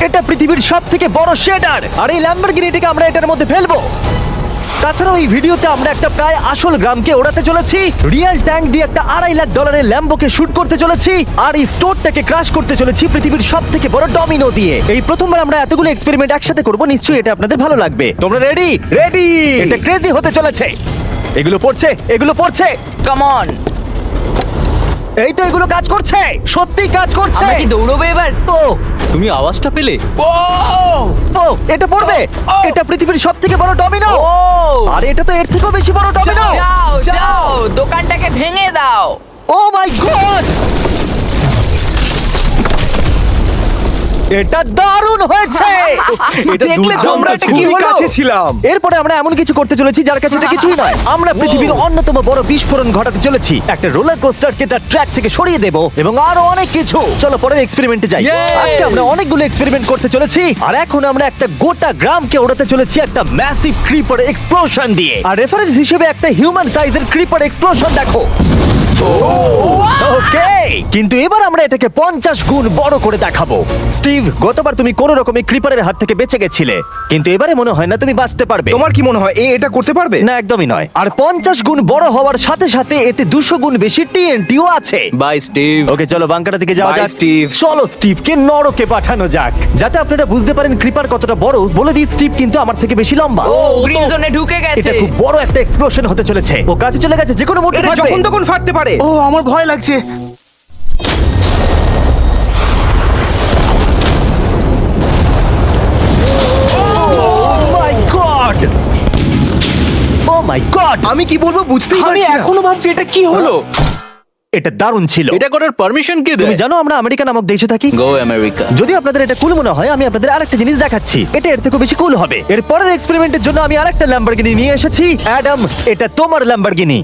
এটা পৃথিবীর সবথেকে বড় শেডার, আর এই ল্যাম্বরগিনিটাকে আমরা এটার মধ্যে ফেলবো। তাছাড়াও এই ভিডিওতে আমরা একটা প্রায় আসল গ্রামকে ওড়াতে চলেছি, রিয়েল ট্যাঙ্ক দিয়ে একটা $2.5 লাখ ল্যাম্বোকে শুট করতে চলেছি, আর এই স্টোরটাকে ক্রাশ করতে চলেছি পৃথিবীর সবথেকে বড় ডমিনো দিয়ে। এই প্রথমবার আমরা এতগুলো এক্সপেরিমেন্ট একসাথে করব, নিশ্চয়ই এটা আপনাদের ভালো লাগবে। তোমরা রেডি? রেডি। এটা ক্রেজি হতে চলেছে। এগুলো পড়ছে, এগুলো পড়ছে। Come on. এই তো এগুলো কাজ করছে, সত্যি কাজ করছে। আমরা কি দৌড়বো এবার? ও তুমি আওয়াজটা পেলে? ও এটা পড়বে। এটা পৃথিবীর সবথেকে বড় ডমিনো। ও আর এটা তো এর থেকেও বেশি বড় ডমিনো। যাও যাও দোকানটাকে ভেঙে দাও। ও মাই গড, এটা দারুণ হয়েছে। এটা দেখলে দুর্দান্ত তোমরা এটা কি খুবই হলো? কাছে ছিলাম। এরপরে আমরা এমন কিছু করতে চলেছি যার কাছে এটা কিছুই নয়। আমরা পৃথিবীর অন্যতম বড় বিস্ফোরণ ঘটাতে চলেছি। একটা রোলার কোস্টারকে তার ট্র্যাক থেকে সরিয়ে দেব এবং আরো অনেক কিছু। চলো পরের এক্সপেরিমেন্টে যাই। Yay! আজকে আমরা অনেকগুলো এক্সপেরিমেন্ট করতে চলেছি, আর এখন আমরা একটা গোটা গ্রামকে ওড়াতে চলেছি একটা ম্যাসিভ ক্রিপার এক্সপ্লোশন দিয়ে। আর রেফারেন্স হিসেবে একটা হিউম্যান সাইজের ক্রিপার এক্সপ্লোশন দেখো। ওকে, কিন্তু এবার আমরা এটাকে 50 গুণ বড় করে দেখাবো। স্টিভ, গতবার তুমি কোন রকমে ক্রিপারের হাত থেকে বেঁচে গেছিলে, কিন্তু এবারে মনে হয় না তুমি বাঁচতে পারবে। তোমার কি মনে হয় এটা করতে পারবে? না, একদমই নয়। আর 50 গুণ বড় হওয়ার সাথে সাথে এতে 200 গুণ বেশি টিএনটিও আছে। Bye Steve. ওকে, চলো বাংকারের দিকে যাওয়া Bye, যাক। Steve. চলো স্টিভকে নরকে পাঠানো যাক। যাতে আপনারা বুঝতে পারেন ক্রিপার কতটা বড়, বলে দিই স্টিভ কিন্তু আমার থেকে বেশি লম্বা। ও গ্রিন জোনে ঢুকে গেছে। এটা খুব বড় একটা এক্সপ্লোশন হতে চলেছে। ও কাছে চলে গেছে, যে কোনো মুহূর্তে এটা ফাটবে। যখন তখন ফাটতে পারে। ও আমার ভয় লাগছে। মাই গড, ও মাই গড, আমি কি বলবো বুঝতেই আমি পারছি না। এখনো ভাবছি এটা কি হলো। এটা দারুণ ছিল। এটা করার পারমিশন কে তুমি দেয়? জানো আমরা আমেরিকা নামক দেশে থাকি। গো আমেরিকা। যদি আপনাদের এটা কুল মনে হয়, আমি আপনাদের আরেকটা জিনিস দেখাচ্ছি। এটা এর থেকে বেশি কুল হবে। এর পরের এক্সপেরিমেন্টের জন্য আমি আরেকটা ল্যাম্বরগিনি নিয়ে এসেছি। অ্যাডাম, এটা তোমার ল্যাম্বরগিনি।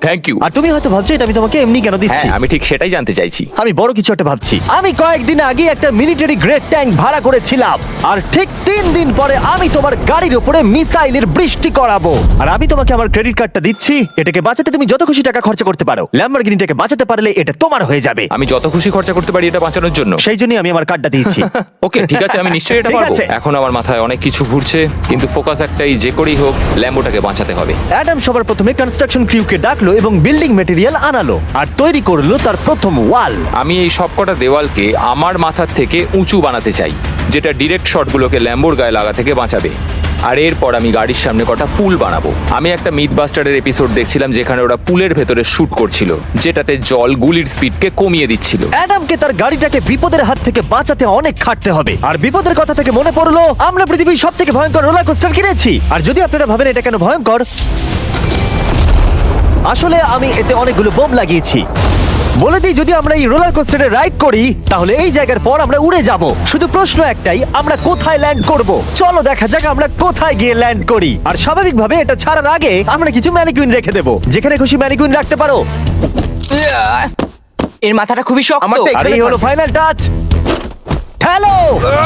Thank you. আর তুমি হয়তো ভাবছো এটা আমি তোমাকে এমনি কেন দিচ্ছি। হ্যাঁ, আমি ঠিক সেটাই জানতে চাইছি। আমি বড় কিছু একটা ভাবছি। আমি কয়েকদিন আগে একটা মিলিটারি গ্রেড ট্যাঙ্ক ভাড়া করেছিলাম, আর ঠিক 3 দিন পরে আমি তোমার গাড়ির উপরে মিসাইলের বৃষ্টি করাবো। আর আমি তোমাকে আমার ক্রেডিট কার্ডটা দিচ্ছি। এটাকে বাঁচাতে তুমি যত খুশি টাকা খরচা করতে পারো। ল্যাম্বরগিনিটাকে বাঁচাতে পারলে এটা তোমার হয়ে যাবে। আমি যত খুশি খরচা করতে পারি এটা বাঁচানোর জন্য। সেই জন্যই আমি আমার কার্ডটা দিয়েছি। ওকে, ঠিক আছে, আমি নিশ্চয়ই এটা ঠিক পারবো। আছে। এখন আমার মাথায় অনেক কিছু ঘুরছে, কিন্তু ফোকাস একটাই, যে করেই হোক ল্যাম্বোটাকে বাঁচাতে হবে। অ্যাডাম সবার প্রথমে কনস্ট্রাকশন ক্রিউকে ডাকলো এবং বিল্ডিং মেটেরিয়াল আনালো আর তৈরি করলো তার প্রথম ওয়াল। আমি এই সবকটা দেওয়ালকে আমার মাথার থেকে উঁচু বানাতে চাই, যেটা ডিরেক্ট শটগুলোকে ল্যাম্বোর গায়ে লাগা থেকে বাঁচাবে। আর এরপর আমি গাড়ির সামনে কটা পুল বানাবো। আমি একটা মিথবাস্টারের এপিসোড দেখছিলাম যেখানে ওরা পুলের ভেতরে শুট করছিল, যেটাতে জল গুলির স্পিডকে কমিয়ে দিচ্ছিল। অ্যাডামকে তার গাড়িটাকে বিপদের হাত থেকে বাঁচাতে অনেক খাটতে হবে। আর বিপদের কথা থেকে মনে পড়লো আমরা পৃথিবীর সবথেকে ভয়ঙ্কর রোলার কোস্টার কিনেছি। আর যদি আপনারা ভাবেন এটা কেন ভয়ঙ্কর, আসলে আমি এতে অনেকগুলো বোম লাগিয়েছি। বলে দিই, যদি আমরা এই রোলার কোস্টারে রাইড করি তাহলে এই জায়গার পর আমরা উড়ে যাব। শুধু প্রশ্ন একটাই, আমরা কোথায় ল্যান্ড করব? চলো দেখা যাক আমরা কোথায় গিয়ে ল্যান্ড করি। আর স্বাভাবিকভাবে এটা ছাড়ার আগে আমরা কিছু ম্যানিকুইন রেখে দেবো। যেখানে খুশি ম্যানিকুইন রাখতে পারো। এর মাথাটা খুবই শক্ত। আমারটা আর এই হলো ফাইনাল টাচ। ঠেলো,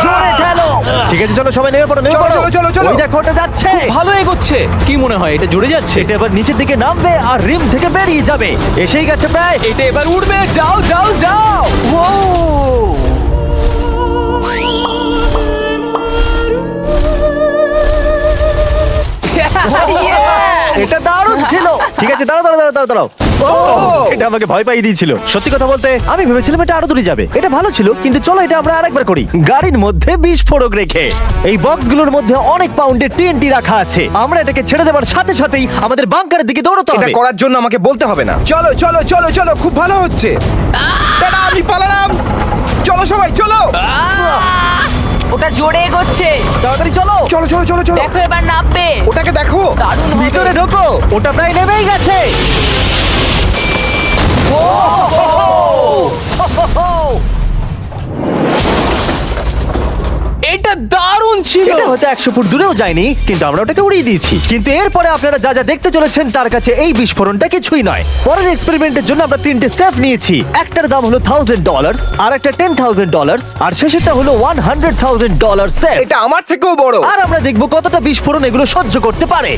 জোরে ঠেলো। ঠিক আছে, চলো সবাই নেমে পড়ো, নেমে চলো, পড়ো। চলো, চলো, চলো। ওই দেখো ওটা যাচ্ছে। ভালো এগোচ্ছে। কি মনে হয় এটা জুড়ে যাচ্ছে? এটা এবার নিচের দিকে নামবে আর রিম থেকে বেরিয়ে যাবে। এসেই গেছে প্রায়। এটা এবার উঠবে। যাও যাও যাও। ও এটা দারুণ ছিল। ঠিক আছে, দাঁড়াও দাঁড়াও দাঁড়াও দাঁড়াও। ও এটা আমাকে ভয় পাইয়ে দিয়েছিল। সত্যি কথা বলতে আমি ভেবেছিলাম এটা আরো দূরে যাবে। এটা ভালো ছিল, কিন্তু চলো এটা আমরা আরেকবার করি। গাড়ির মধ্যে বিস্ফোরক রেখে। এই বক্সগুলোর মধ্যে অনেক পাউন্ডের টিএনটি রাখা আছে। আমরা এটাকে ছেড়ে দেওয়ার সাথে সাথেই আমাদের বাংকারের দিকে দৌড়তে এটা হবে। করার জন্য আমাকে বলতে হবে না। চলো চলো চলো চলো, খুব ভালো হচ্ছে। টাটা, আমি পালালাম। চলো সবাই চলো। ওটা জোরে এগোচ্ছে। তাড়াতাড়ি চলো। চলো চলো চলো চলো। দেখো এবার নামবে। ওটাকে দেখো। দারুণ হবে। ভিতরে ঢোকো, ওটা প্রায় নেমেই গেছে। এটা দারুণ ছিল। এটা হয়তো 100 ফুট দূরেও যায়নি, কিন্তু আমরা ওটাকে উড়িয়ে দিয়েছি। কিন্তু এরপরে আপনারা যা যা দেখতে চলেছেন তার কাছে এই বিস্ফোরণটা কিছুই নয়। পরের এক্সপেরিমেন্টের জন্য আমরা 3টে স্টেপ নিয়েছি। একটার দাম হলো $1000, আর একটা $10,000, আর শেষেরটা হলো $100,000 সেফ। এটা আমার থেকেও বড়। আর আমরা দেখবো কতটা বিস্ফোরণ এগুলো সহ্য করতে পারে।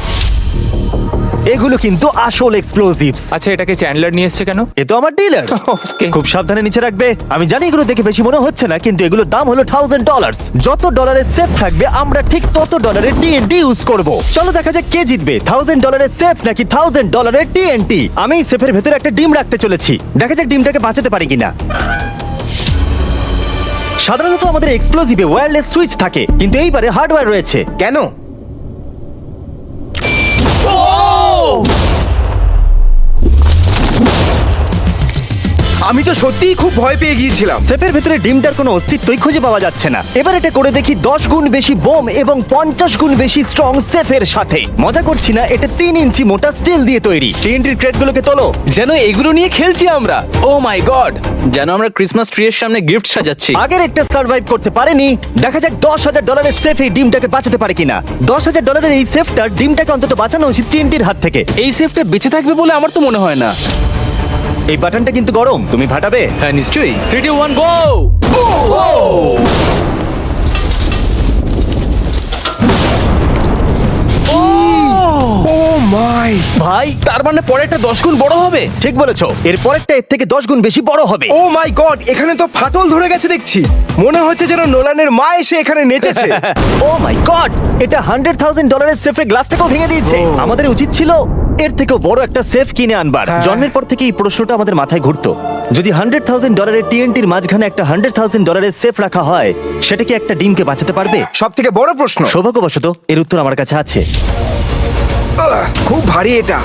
এগুলো কিন্তু আসল এক্সপ্লোসিভস। আচ্ছা, এটাকে চ্যান্ডলার নিয়ে এসছে কেন? এ তো আমার ডিলার। Okay. খুব সাবধানে নিচে রাখবে। আমি জানি এগুলো দেখে বেশি মনে হচ্ছে না, কিন্তু এগুলোর দাম হলো $1000। যত ডলারের সেফ থাকবে আমরা ঠিক তত ডলারের TNT ইউজ করব। চলো দেখা যাক কে জিতবে, $1000 সেফ নাকি $1000 TNT। আমি সেফের ভেতরে একটা ডিম রাখতে চলেছি, দেখা যাক ডিমটাকে বাঁচাতে পারি কিনা। সাধারণত আমাদের এক্সপ্লোসিভে ওয়্যারলেস সুইচ থাকে, কিন্তু এইবারে হার্ডওয়্যার রয়েছে। কেন? আমি তো সত্যিই খুব ভয় পেয়ে গিয়েছিলাম। সেফের ভেতরে ডিমটার কোনো অস্তিত্বই খুঁজে পাওয়া যাচ্ছে না। এবার এটা করে দেখি 10 গুণ বেশি বোম এবং 50 গুণ বেশি স্ট্রং সেফের সাথে। মজা করছি না, এটা 3 ইঞ্চি মোটা স্টিল দিয়ে তৈরি। TNT ক্রেটগুলোকে তোলো। যেন এগুলো নিয়ে খেলছি আমরা। ও মাই গড, যেন আমরা ক্রিসমাস ট্রি এর সামনে গিফট সাজাচ্ছি। আগের একটা সার্ভাইভ করতে পারেনি। দেখা যাক $10,000 সেফ এই ডিমটাকে বাঁচাতে পারে কিনা। $10,000 এই সেফটার ডিমটাকে অন্তত বাঁচানো উচিত TNTর হাত থেকে। এই সেফটা বেঁচে থাকবে বলে আমার তো মনে হয় না। এই বাটনটা কিন্তু গরম, তুমি ফাটাবে। হ্যাঁ নিশ্চয়ই। 3 2 1 গো। ও মাই! ভাই তার মানে পরেরটা 10 গুণ বড় হবে। ঠিক বলেছো, এর পরেরটা এর থেকে 10 গুণ বেশি বড় হবে। ও মাই গড! এখানে তো ফাটল ধরে গেছে দেখছি। মনে হচ্ছে যেন নোলানের মা এসে এখানে নেচেছে। ও মাই গড, এটা $100,000 সেফের গ্লাসটাকেও ভেঙে দিয়েছে। আমাদের উচিত ছিল এর থেকেও বড় একটা সেফ কিনে আনবার। হ্যাঁ। জন্মের পর থেকে এই প্রশ্নটা আমাদের মাথায় ঘুরতো, যদি $100,000 TNTর মাঝখানে একটা $100,000 সেফ রাখা হয়, সেটা কি একটা ডিমকে বাঁচাতে পারবে? সব থেকে বড় প্রশ্ন। সৌভাগ্যবশত এর উত্তর আমার কাছে আছে। খুব ভারী এটা।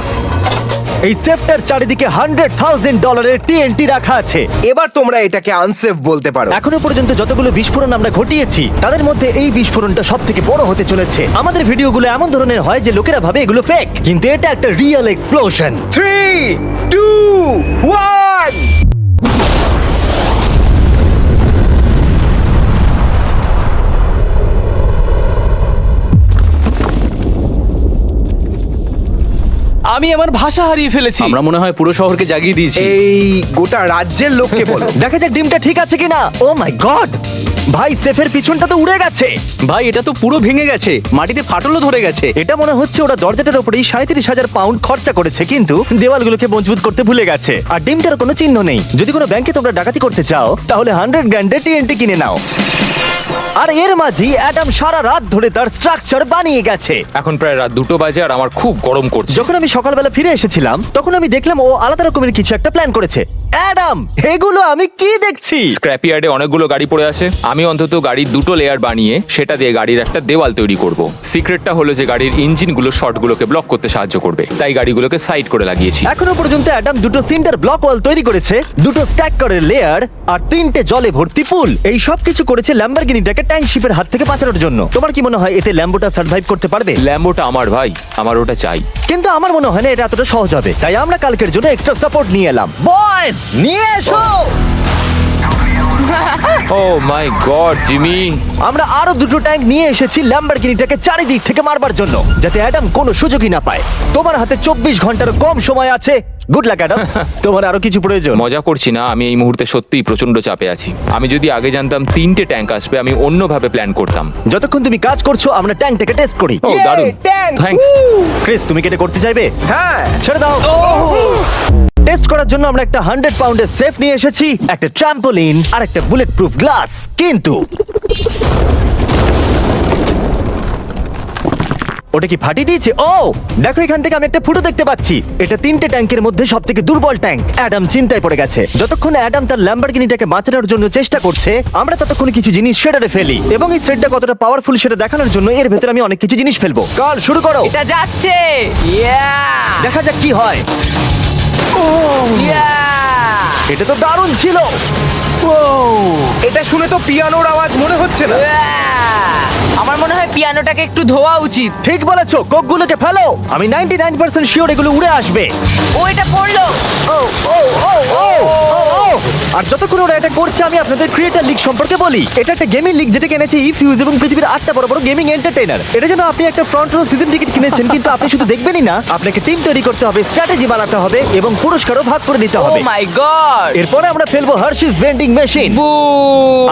এই সেফটার চারিদিকে $100,000 TNT রাখা আছে। এবার তোমরা এটাকে আনসেফ বলতে পারো। এখনো পর্যন্ত যতগুলো বিস্ফোরণ আমরা ঘটিয়েছি, তাদের মধ্যে এই বিস্ফোরণটা সব থেকে বড় হতে চলেছে। আমাদের ভিডিওগুলো এমন ধরনের হয় যে লোকেরা ভাবে এগুলো ফেক, কিন্তু এটা একটা রিয়েল এক্সপ্লোশন। 3 2 1 আমি আমার ভাষা হারিয়ে ফেলেছি। আমরা মনে হয় পুরো শহরকে জাগিয়ে দিয়েছি। এই গোটা রাজ্যের লোককে বলো। দেখা যাক ডিমটা ঠিক আছে কিনা। ও মাই গড, ভাই সেফের পিছনটা তো উড়ে গেছে। ভাই এটা তো পুরো ভেঙে গেছে, মাটিতে ফাটলও ধরে গেছে। এটা মনে হচ্ছে ওরা দরজাটার উপরেই 37,000 পাউন্ড খরচা করেছে, কিন্তু দেওয়ালগুলোকে মজবুত করতে ভুলে গেছে। আর ডিমটার কোনো চিহ্ন নেই। যদি কোনো ব্যাংকে তোমরা ডাকাতি করতে চাও, তাহলে 100 গ্র্যান্ডে TNT কিনে নাও। আর এর মাঝেই অ্যাডাম সারা রাত ধরে তার স্ট্রাকচার বানিয়ে গেছে। এখন প্রায় রাত 2টো বাজে আর আমার খুব গরম করছে। যখন আমি সকালবেলা ফিরে এসেছিলাম, তখন আমি দেখলাম ও আলাদা রকমের কিছু একটা প্ল্যান করেছে। অ্যাডাম, এগুলো আমি কি দেখছি? স্ক্র্যাপ ইয়ার্ডে অনেকগুলো গাড়ি পড়ে আছে। আমি অন্তত গাড়ির 2টো লেয়ার বানিয়ে সেটা দিয়ে গাড়ির একটা দেওয়াল তৈরি করব। সিক্রেটটা হলো যে গাড়ির ইঞ্জিনগুলো শর্টগুলোকে ব্লক করতে সাহায্য করবে, তাই গাড়িগুলোকে সাইড করে লাগিয়েছি। এখনো পর্যন্ত অ্যাডাম 2টো সিন্টার ব্লক ওয়াল তৈরি করেছে, 2টো স্ট্যাক করের লেয়ার আর 3টে জলে ভর্তি পুল। এই সব কিছু করেছে ল্যাম্বরগিনিটাকে ট্যাঙ্ক শিপের হাত থেকে বাঁচানোর জন্য। তোমার কি মনে হয় এতে ল্যাম্বোটা সার্ভাইভ করতে পারবে? ল্যাম্বোটা আমার ভাই, আমার ওটা চাই। কিন্তু আমার মনে হয় না এটা এতটা সহজ হবে, তাই আমরা কালকের জন্য এক্সট্রা সাপোর্ট নিয়ে এলাম। বয়েজ, নিয়ে এসো। ও মাই গড জিমি, আমরা আরো 2টো ট্যাঙ্ক নিয়ে এসেছি ল্যাম্বরগিনিটাকে চারিদিক থেকে মারবার জন্য, যাতে অ্যাডাম কোনো সুযোগই না পায়। তোমার হাতে 24 ঘন্টার কম সময় আছে। Good luck Adam. তোমার আরো কিছু প্রয়োজন? মজা করছি না, আমি এই মুহূর্তে সত্যিই প্রচন্ড চাপে আছি। আমি যদি আগে জানতাম 3টে ট্যাঙ্ক আসবে, আমি অন্যভাবে প্ল্যান করতাম। যতক্ষণ তুমি কাজ করছো আমরা ট্যাঙ্কটাকে টেস্ট করি। ও Yay, দারুণ, tank! থ্যাঙ্কস। ক্রিস, তুমি কি এটা করতে চাইবে? হ্যাঁ। ছেড়ে দাও। টেস্ট করার জন্য আমরা একটা 100 পাউন্ডের সেফ নিয়ে এসেছি, একটা ট্রাম্পোলিন আর একটা বুলেট প্রুফ গ্লাস। কিন্তু ওটা কি ফাটিয়ে দিয়েছে? ও দেখো, এখান থেকে আমি একটা ফুটো দেখতে পাচ্ছি। এটা 3টে ট্যাঙ্কের মধ্যে সব থেকে দুর্বল ট্যাঙ্ক। অ্যাডাম চিন্তায় পড়ে গেছে। যতক্ষণ অ্যাডাম তার ল্যাম্বরগিনিটাকে বাঁচানোর জন্য চেষ্টা করছে, আমরা ততক্ষণ কিছু জিনিস শেডারে ফেলি, এবং এই শেডটা কতটা পাওয়ারফুল সেটা দেখানোর জন্য এর ভেতরে আমি অনেক কিছু জিনিস ফেলবো। কাল শুরু করো। এটা যাচ্ছে। ইয়া দেখা যাক কি হয়। ইয়া এটা তো দারুণ ছিল। এটা শুনে তো পিয়ানোর আওয়াজ মনে হচ্ছে না। আমার মনে হয় পিয়ানোটাকে একটু ধোয়া উচিত। ঠিক বলেছো, কোকগুলোকে ফেলো। আমি 99% শিওর এগুলো উড়ে আসবে। ও এটা পড়লো। ও ও ও ও ও ও। আর যতক্ষণ ওরা এটা করছে, আমি আপনাদের ক্রিয়েটার লিগ সম্পর্কে বলি। এটা একটা গেমিং লিগ যেটা কিনেছে ইফিউজ এবং পৃথিবীর 8টা বড় বড় গেমিং এন্টারটেইনার। এটার জন্য আপনি একটা ফ্রন্ট রো সিজন টিকিট কিনেছেন, কিন্তু আপনি শুধু দেখবেনই না, আপনাকে টিম তৈরি করতে হবে, স্ট্র্যাটেজি বানাতে হবে এবং পুরস্কারও ভাগ করে দিতে ও হবে। মাই গড। এরপরে আমরা ফেলবো হার্শিস ভেন্ডিং মেশিন।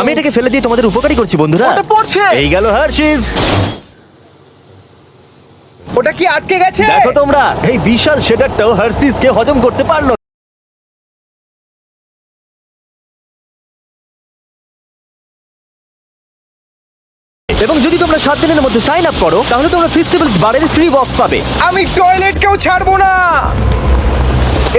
আমি এটাকে ফেলে দিয়ে তোমাদের উপকারী করছি বন্ধুরা। ওটা পড়ছে। এই গেল হার্শিস। ওটা কি আটকে গেছে? দেখো তোমরা, এই বিশাল শেডারটাও হার্সিস কে হজম করতে পারলো না। এবং যদি তোমরা 7 দিনের মধ্যে সাইন আপ করো তাহলে তোমরা ফেস্টিভ্যালস বারের ফ্রি বক্স পাবে। আমি টয়লেটকেও ছাড়বো না।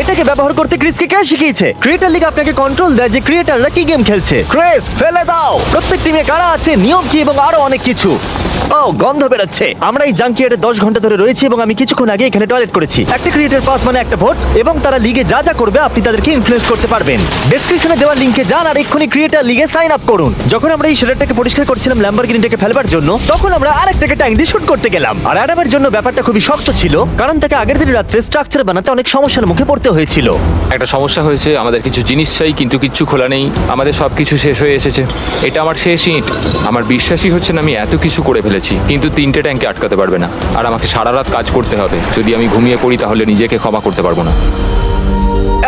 এটাকে ব্যবহার করতে ক্রিসকে কে শিখিয়েছে? ক্রিয়েটার লিগ আপনাকে কন্ট্রোল দেয় যে ক্রিয়েটাররা কি গেম খেলছে। ক্রিস, ফেলে দাও। প্রত্যেক টিমে কারা আছে, নিয়ম কি এবং আরো অনেক কিছু। ও, গন্ধ বেরোচ্ছে। আমরা এই জাঙ্কিয়ার্ডে 10 ঘন্টা ধরে রয়েছি এবং আমি কিছুক্ষণ আগে এখানে টয়লেট করেছি। একটা ক্রিয়েটার পাস মানে একটা ভোট, এবং তারা লিগে যা যা করবে আপনি তাদেরকে ইনফ্লুয়েন্স করতে পারবেন। ডেসক্রিপশনে দেওয়া লিংকে যান আর এক্ষুনি ক্রিয়েটার লিগে সাইন আপ করুন। যখন আমরা এই শেডারটাকে পরিষ্কার করছিলাম ল্যাম্বরগিনিটাকে ফেলবার জন্য, তখন আমরা আরেকটাকে ট্যাঙ্ক দিয়ে শুট করতে গেলাম। আর অ্যাডামের জন্য ব্যাপারটা খুবই শক্ত ছিল, কারণ তাকে আগের দিন রাত্রে স্ট্রাকচার বানাতে অনেক সমস্যার মুখে পড়তে হয়েছিল। একটা সমস্যা হয়েছে, আমাদের কিছু জিনিস চাই কিন্তু কিচ্ছু খোলা নেই। আমাদের সবকিছু শেষ হয়ে এসেছে। এটা আমার শেষ ইট। আমার বিশ্বাসই হচ্ছে না আমি এত কিছু করে ফেলেছি, কিন্তু 3টে ট্যাঙ্কে আটকাতে পারবে না। আর আমাকে সারা রাত কাজ করতে হবে। যদি আমি ঘুমিয়ে পড়ি তাহলে নিজেকে ক্ষমা করতে পারবো না।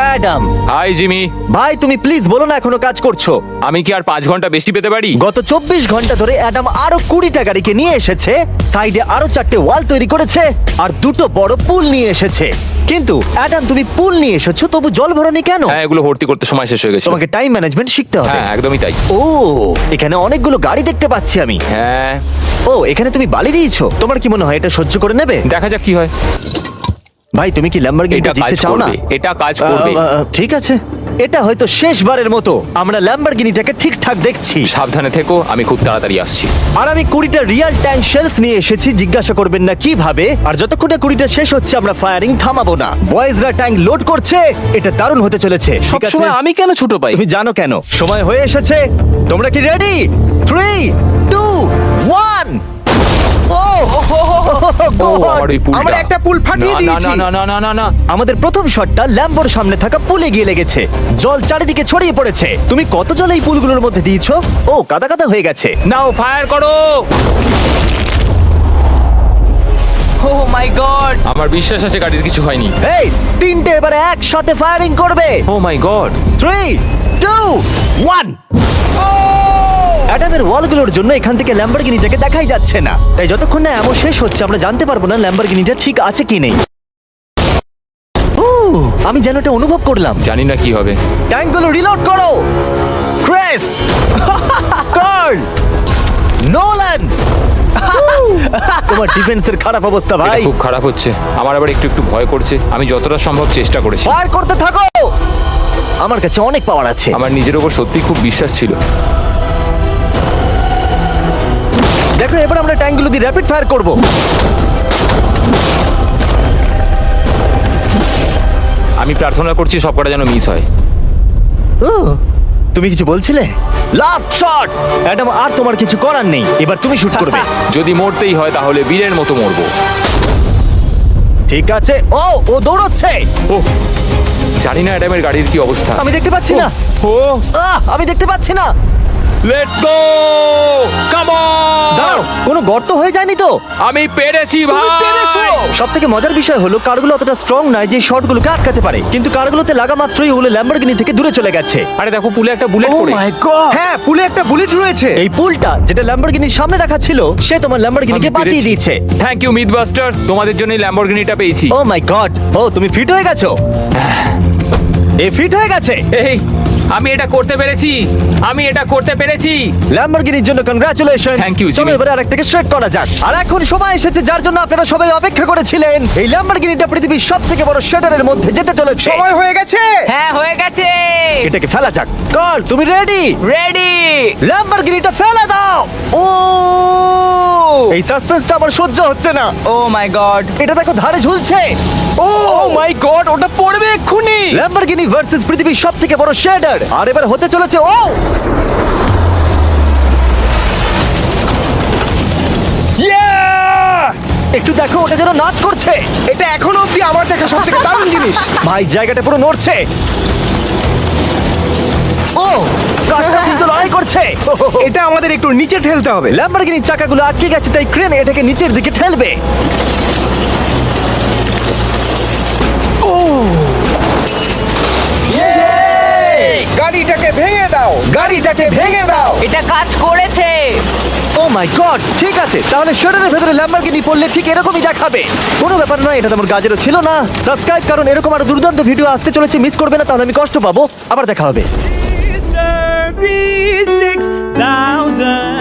Adam hi Jimmy. ভাই, তুমি প্লিজ বলো না এখনো কাজ করছো। আমি কি আর 5 ঘন্টা বেশি পেতে পারি? গত 24 ঘন্টা ধরে অ্যাডাম আরো 20টা গাড়িকে নিয়ে এসেছে, সাইডে আরো 4টে ওয়াল তৈরি করেছে, আর 2টো বড় পুল নিয়ে এসেছে। কিন্তু অ্যাডাম, তুমি পুল নিয়ে এসেছো, তবু জল ভরনি কেন? হ্যাঁ, এগুলো ভর্তি করতে সময় শেষ হয়ে গেছে। তোমাকে টাইম ম্যানেজমেন্ট শিখতে হবে। হ্যাঁ, একদমই তাই। ও, এখানে অনেকগুলো গাড়ি দেখতে পাচ্ছি আমি। হ্যাঁ, ও, এখানে তুমি বালি দিয়েছো। তোমার কি মনে হয় এটা সহ্য করে নেবে? দেখা যাক কি হয়। ভাই, তুমি কি ল্যাম্বরগিনিটা এটা কাজ জিততে চাও না? করবে, এটা কাজ করবে। ঠিক আছে, এটা হয়তো শেষবারের মতো আমরা ল্যাম্বরগিনিটাকে ঠিকঠাক দেখছি। সাবধানে থেকো, আমি খুব তাড়াতাড়ি আসছি। আর আমি 20টা রিয়েল ট্যাঙ্ক শেলস নিয়ে এসেছি। জিজ্ঞাসা করবেন না কিভাবে। আর যতক্ষণে 20টা শেষ হচ্ছে আমরা ফায়ারিং থামাবো না। বয়েজরা ট্যাঙ্ক লোড করছে। এটা দারুণ হতে চলেছে। ঠিক আছে? সবসময় আমি কেন ছোট পাই? তুমি জানো কেন? সময় হয়ে এসেছে। তোমরা কি রেডি? 3, 2, 1। ও, ও, আমার ওই পুলটা। আমরা একটা পুল ফাটিয়ে না, দিয়েছি। না, না, না, না, না। আমাদের প্রথম শটটা ল্যাম্বোর সামনে থাকা পুলে গিয়ে লেগেছে। জল চারিদিকে ছড়িয়ে পড়েছে। তুমি কত জল এই পুলগুলোর মধ্যে দিয়েছো? ও, কাদা কাদা হয়ে গেছে। নাও, ফায়ার করো। ও মাই গড! আমার বিশ্বাস আছে গাড়ির কিছু হয়নি। এই 3টে এবারে একসাথে ফায়ারিং করবে। ও মাই গড। 3, 2, 1। অ্যাডামের ওয়ালগুলোর জন্য এখান থেকে ল্যাম্বরগিনিটাকে দেখাই যাচ্ছে না, তাই যতক্ষণ না এমন শেষ হচ্ছে আমরা জানতে পারবো না ল্যাম্বরগিনিটা ঠিক আছে কি নেই। আমি যেন এটা অনুভব করলাম। জানি না কি হবে। ট্যাঙ্কগুলো রিলোড করো। Cress, Karl, Nolan. তোমার ডিফেন্সের খারাপ অবস্থা এটা ভাই। খুব খারাপ হচ্ছে। আমার আবার একটু একটু ভয় করছে। আমি যতটা সম্ভব চেষ্টা করেছি। ফায়ার করতে থাকো। আমার কাছে অনেক পাওয়ার আছে। আমার নিজের ওপর সত্যি খুব বিশ্বাস ছিল। দেখো, এবার আমরা ট্যাঙ্কগুলো দিয়ে র্যাপিড ফায়ার করব। আমি প্রার্থনা করছি সবকটা যেন মিস হয়। ও, তুমি কিছু বলছিলে? Last shot. অ্যাডাম, আর তোমার কিছু করার নেই। এবার তুমি শুট করবে। যদি মরতেই হয় তাহলে বীরের মতো মরবো। ঠিক আছে। ও, ও দৌড়চ্ছে। ও, জানি না অ্যাডামের গাড়ির কি অবস্থা। আমি দেখতে পাচ্ছি না। ও, আমি দেখতে পাচ্ছি না। লেটস গো, কাম দাঁড়াও, অন। কোনো গর্ত হয়ে যায়নি তো? আমি পেরেছি ভাই। সব থেকে মজার বিষয় হলো কারগুলো অতটা স্ট্রং নয় যে শটগুলোকে আটকাতে পারে, কিন্তু কারগুলোতে লাগা মাত্রই ওগুলো ল্যাম্বরগিনি থেকে দূরে চলে গেছে। আরে দেখো, পুলে একটা বুলেট ও পড়ে। মাই গড! হ্যাঁ, পুলে একটা বুলেট রয়েছে। এই পুলটা যেটা ল্যাম্বরগিনির সামনে রাখা ছিল, সে তোমার ল্যাম্বরগিনিকে বাঁচিয়ে দিয়েছে। থ্যাংক ইউ মিথবাস্টার্স, তোমাদের জন্যই ল্যাম্বরগিনিটা পেয়েছি। ও মাই গড! ও, তুমি ফিট হয়ে গেছো। এ ফিট হয়ে গেছে। এই, আমি এটা করতে পেরেছি। আমি এটা করতে পেরেছি। ল্যাম্বরগিনির জন্য কংগ্রাচুলেশন। Thank you, চলো Jimmy. এবারে আরেকটাকে স্ট্রেট করা যাক। আর এখন সময় এসেছে যার জন্য আপনারা সবাই অপেক্ষা করেছিলেন। এই ল্যাম্বরগিনিটা পৃথিবীর সবথেকে বড় শেডারের মধ্যে যেতে চলেছে। সময় হয়ে গেছে। হ্যাঁ, হয়ে গেছে। এটাকে ফেলা যাক। কার্ল, তুমি রেডি? রেডি। ল্যাম্বরগিনিটা ফেলে দাও। ও, এই সাসপেন্সটা আমার সহ্য হচ্ছে না। ও মাই গড! এটা দেখো ধারে ঝুলছে। ও মাই গড, ওটা পড়বে এক্ষুনি। ল্যাম্বরগিনি ভার্সেস পৃথিবীর সবথেকে বড় শেডার। আর এবার হতে চলেছে ও একটু দেখো, ওটা যেন নাচ করছে। এটা এখনো অব্দি আমার দেখা সবথেকে দারুণ জিনিস। ভাই, জায়গাটা পুরো নড়ছে। ও, কারটা কিন্তু লড়াই করছে। এটা আমাদের একটু নিচে ঠেলতে হবে। ল্যাম্বরগিনির চাকাগুলো আটকে গেছে, তাই ক্রেন এটাকে নিচের দিকে ঠেলবে। গাড়িটাকে ভেঙে দাও, গাড়িটাকে ভেঙে দাও। এটা কাজ করেছে। ও মাই গড, ঠিক আছে, তাহলে শেডারের ভেতরে ল্যাম্বরগিনি পড়লে ঠিক এরকমই দেখাবে। কোনো ব্যাপার নয়, এটা তোমার কাজেরও ছিল না। সাবস্ক্রাইব, কারণ এরকম আরো দুর্দান্ত ভিডিও আসতে চলেছে, মিস করবে না, তাহলে আমি কষ্ট পাবো। আবার দেখা হবে। Mr. B6000